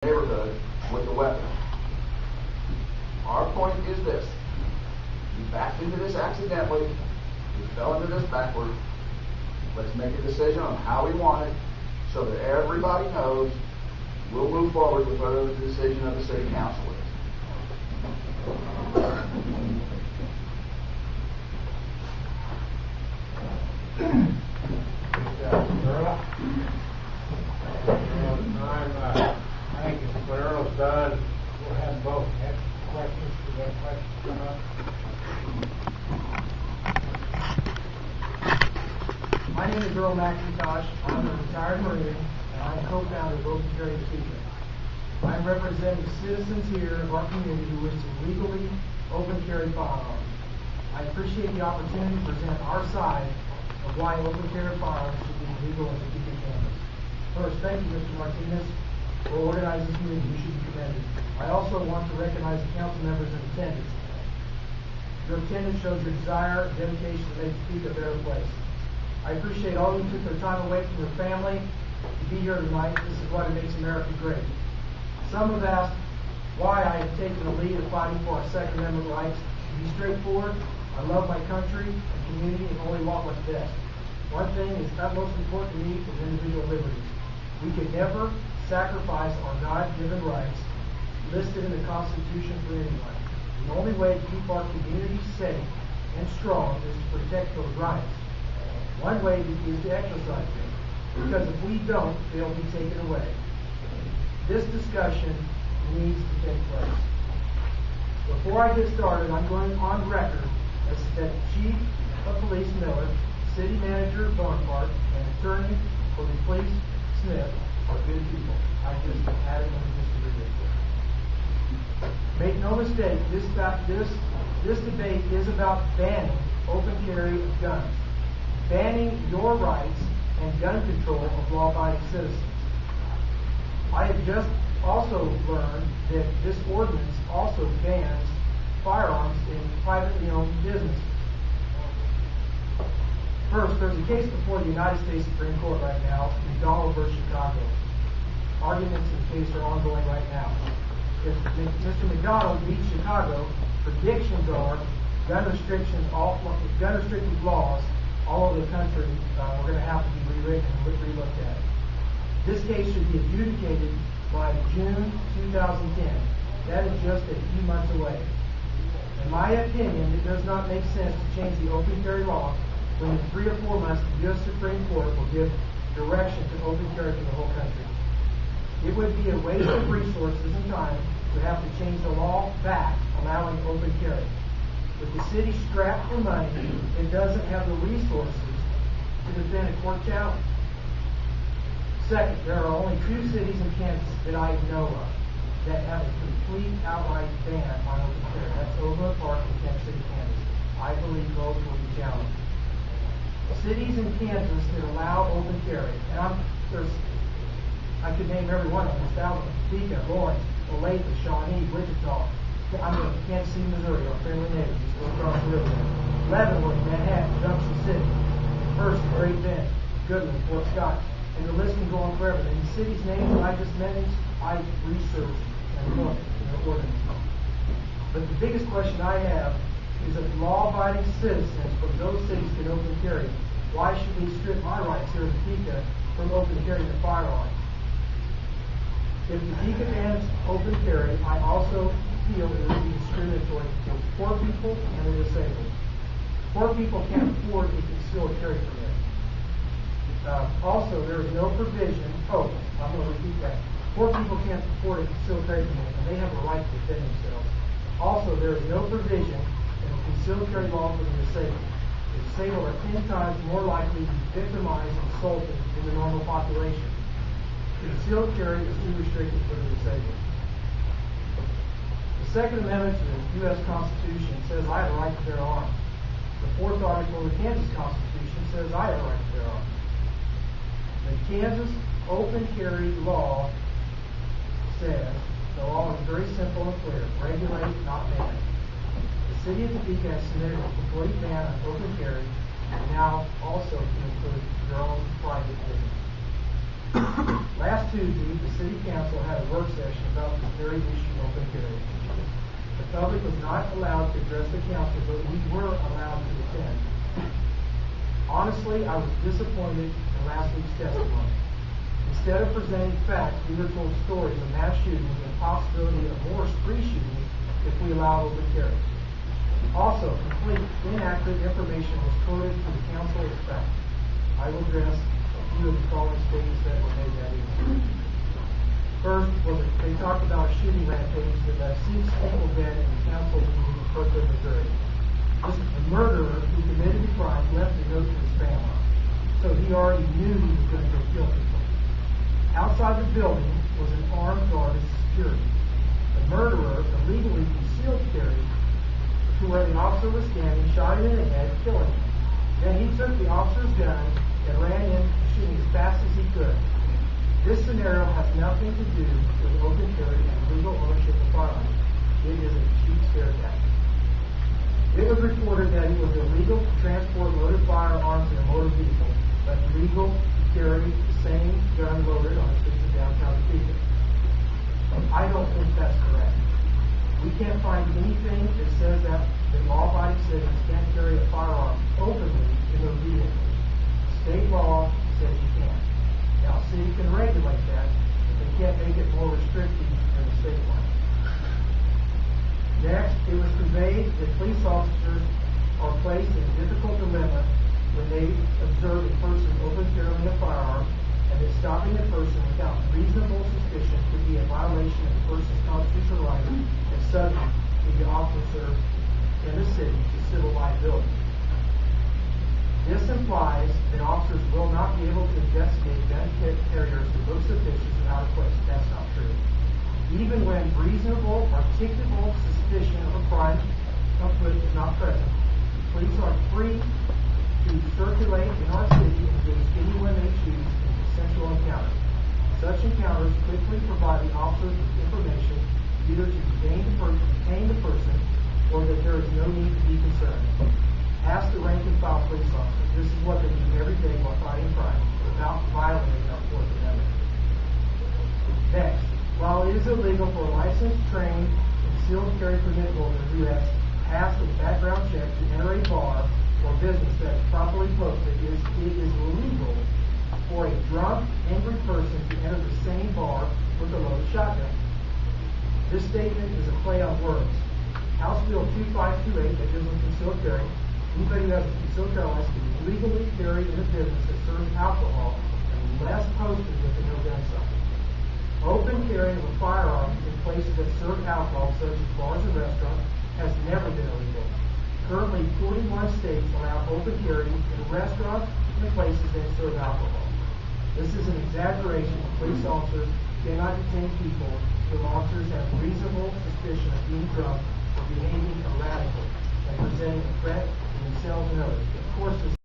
neighborhood with a weapon. Our point is this. We backed into this accidentally. We fell into this backward. Let's make a decision on how we want it so that everybody knows we'll move forward with whatever the decision of the city council is. I think when Earl's done, we'll have both. Have questions? Do you have questions come up? My name is Earl McIntosh. I'm a retired Marine, and I'm co-founder of Open Carry of Topeka. I'm representing citizens here of our community who wish to legally open carry firearms. I appreciate the opportunity to present our side of why open carry firearms should be legal in Topeka, Kansas. First, thank you, Mr. Martinez, for organizing this meeting. You should be commended. I also want to recognize the council members in attendance. Your attendance shows your desire and dedication to make Topeka a better place. I appreciate all who took their time away from their family to be here tonight. This is what makes America great. Some have asked why I have taken the lead in fighting for our Second Amendment rights. To be straightforward, I love my country and community and only want what's best. One thing is utmost important to me is individual liberties. We can never sacrifice our God-given rights listed in the Constitution for anyone. The only way to keep our community safe and strong is to protect those rights. One way is to exercise them, because if we don't, they'll be taken away. This discussion needs to take place. Before I get started, I'm going on record as that Chief of Police Miller, City Manager Bonaparte, and Attorney for the Police Smith are good people. I just adamantly disagree with them. Make no mistake, this debate is about banning open carry of guns, banning your rights and gun control of law-abiding citizens. I have just also learned that this ordinance also bans firearms in privately owned businesses. First, there's a case before the United States Supreme Court right now, McDonald v. Chicago. Arguments in the case are ongoing right now. If Mr. McDonald beats Chicago, predictions are gun restrictive laws all over the country are going to have to be rewritten and re-looked at. This case should be adjudicated by June 2010. That is just a few months away. In my opinion, it does not make sense to change the open carry law when in 3 or 4 months the U.S. Supreme Court will give direction to open carry for the whole country. It would be a waste of resources and time to have to change the law back, allowing open carry. With the city strapped for money, it doesn't have the resources to defend a court challenge. Second, there are only 2 cities in Kansas that I know of that have a complete outright ban on open carry. That's Open Park and Kansas City, Kansas. I believe both will be challenged. Cities in Kansas that allow open carry, and I could name every one of them: Stoughton, Topeka, Lawrence, Olathe, Shawnee, Wichita. I'm in Kansas City, Missouri, our friendly neighbors, just go across the river. Leavenworth, Manhattan, Junction City, First, Great Bend, Goodland, Fort Scott, and the list can go on forever. And the cities' names that I just mentioned, I researched and looked in the ordinance. But the biggest question I have is if law-abiding citizens from those cities can open carry, why should we strip my rights here in Topeka from open carrying a firearm? If Topeka bans open carry, I also feel it would be discriminatory to poor people and the disabled. Poor people can't afford a concealed carry permit. Also, there is no provision. I'm going to repeat that. Poor people can't afford a concealed carry permit, and they have a right to defend themselves. Also, there is no provision in the concealed carry law for the disabled. The disabled are 10 times more likely to be victimized and assaulted than the normal population. Concealed carry is too restricted for the disabled. The Second Amendment to the U.S. Constitution says I have a right to bear arms. The 4th article of the Kansas Constitution says I have a right to bear arms. The Kansas open carry law says the law is very simple and clear: regulate, not ban. The city of Topeka has submitted a complete ban on open carry, and now also to include your own private business. Last Tuesday, the City Council had a work session about this very issue of open carry. The public was not allowed to address the council, but we were allowed to attend. Honestly, I was disappointed in last week's testimony. Instead of presenting facts, we were told stories of mass shootings and the possibility of more spree shootings if we allow open carry. Also, complete inaccurate information was quoted to the council as fact. I will address a few of the following statements that were made that evening. First, they talked about a shooting rampage that left 6 people dead in the council meeting in Topeka, Missouri. The murderer who committed the crime left a note to his family, so he already knew he was going to go kill people. Outside the building was an armed guard as security. The murderer illegally concealed carry to where the officer was standing, shot him in the head, killing him. Then he took the officer's gun and ran in, shooting as fast as he could. This scenario has nothing to do with open carry and legal ownership of firearms. It is a cheap scare tactic. It was reported that it was illegal to transport loaded firearms in a motor vehicle, but legal to carry the same gun loaded on the streets of downtown Topeka. I don't think that's correct. We can't find anything that says that law-abiding citizens can't carry a firearm openly in their vehicles. State law says you can't. Now, a city can regulate that, but they can't make it more restrictive than the state law. Next, it was conveyed that police officers are placed in a difficult dilemma when they observe a person open carrying a firearm, and that stopping a person without reasonable suspicion could be a violation of the person's constitutional right and subject to the officer in the city to civil liability. This implies that officers will not be able to investigate gun carriers who look suspicious and out of place. That's not true. Even when reasonable, articulable suspicion of a crime is not present, police are free to circulate in our city and engage anyone they choose in consensual encounters. Such encounters quickly provide the officers with information either to detain the person or that there is no need to be concerned. Ask the rank and file police officers. This is what they do every day while fighting crime without violating our Fourth Amendment. Next, while it is illegal for a licensed, trained, concealed carry permit holder who has passed a background check to enter a bar or business that is properly posted, it is illegal for a drunk, angry person to enter the same bar with a loaded shotgun. This statement is a play on words. House Bill 2528 that deals with concealed carry. Anybody who has a concealed carry license can legally carry in a business that serves alcohol unless posted with a no gun sign. Open carry of a firearm in places that serve alcohol, such as bars and restaurants, has never been illegal. Currently, 41 states allow open carry in restaurants and places that serve alcohol. This is an exaggeration. Police officers cannot detain people if officers have reasonable suspicion